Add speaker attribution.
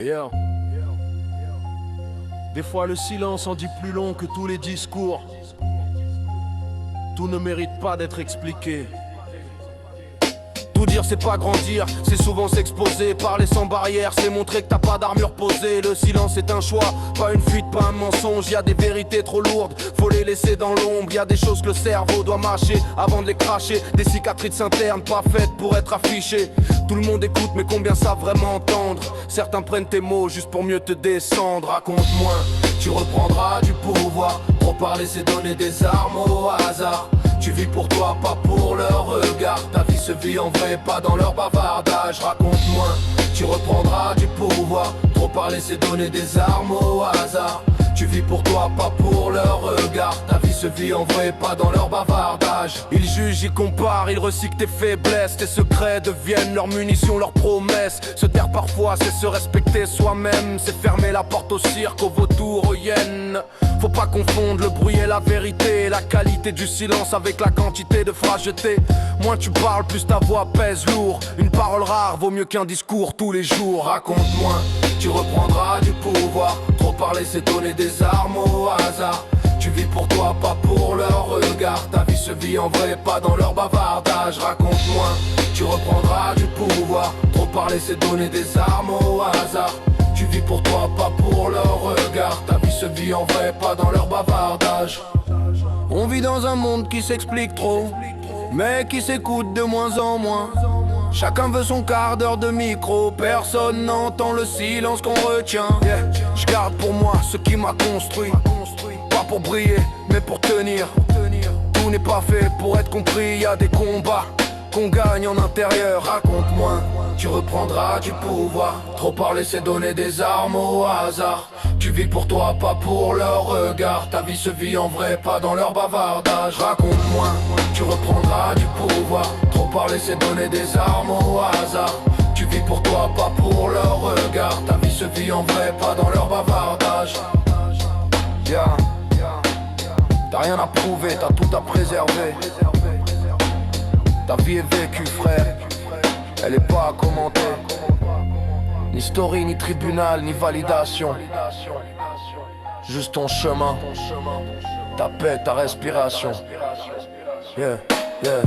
Speaker 1: Yeah. Des fois le silence en dit plus long que tous les discours. Tout ne mérite pas d'être expliqué. Tout dire c'est pas grandir, c'est souvent s'exposer. Parler sans barrière, c'est montrer que t'as pas d'armure posée. Le silence est un choix, pas une fuite, pas un mensonge. Y a des vérités trop lourdes, faut les laisser dans l'ombre. Y a des choses que le cerveau doit mâcher avant de les cracher. Des cicatrices internes pas faites pour être affichées. Tout le monde écoute mais combien savent vraiment entendre. Certains prennent tes mots juste pour mieux te descendre. Raconte-moi, tu reprendras du pouvoir. Trop parler c'est donner des armes au hasard. Tu vis pour toi, pas pour leur regard. Ta vie se vit en vrai, pas dans leur bavardage. Raconte-moi, tu reprendras du pouvoir. Trop parler c'est donner des armes au hasard. Tu vis pour toi, pas pour leur regard. Ta vie se vit en vrai, pas dans leur bavardage. Ils jugent, ils comparent, ils recyclent tes faiblesses. Tes secrets deviennent leurs munitions, leurs promesses. Se taire parfois, c'est se respecter soi-même. C'est fermer la porte au cirque, aux vautours, aux hyènes. Faut pas confondre le bruit et la vérité. La qualité du silence avec la quantité de phrases jetées. Moins tu parles, plus ta voix pèse lourd. Une parole rare vaut mieux qu'un discours tous les jours. Raconte-moi, tu reprendras du pouvoir. Trop parler c'est donner des armes au hasard. Tu vis pour toi, pas pour leur regard. Ta vie se vit en vrai, pas dans leur bavardage. Raconte-moi, tu reprendras du pouvoir. Trop parler c'est donner des armes au hasard. Tu vis pour toi, pas pour leur regard. Ta vie se vit en vrai, pas dans leur bavardage. On vit dans un monde qui s'explique trop, mais qui s'écoute de moins en moins. Chacun veut son quart d'heure de micro. Personne n'entend le silence qu'on retient. Je garde pour moi ce qui m'a construit. Pas pour briller, mais pour tenir. Tout n'est pas fait pour être compris. Y a des combats qu'on gagne en intérieur. Raconte-moi, tu reprendras du pouvoir. Trop parler c'est donner des armes au hasard. Tu vis pour toi, pas pour leur regard. Ta vie se vit en vrai, pas dans leur bavardage. Raconte-moi, tu reprendras du pouvoir. Trop parler c'est donner des armes au hasard. Tu vis pour toi, pas pour leur regard. Ta vie se vit en vrai, pas dans leur bavardage. Yeah. T'as rien à prouver, t'as tout à préserver. Ta vie est vécue frère, elle est pas à commenter. Ni story, ni tribunal, ni validation. Juste ton chemin, ta paix, ta respiration. Yeah, yeah.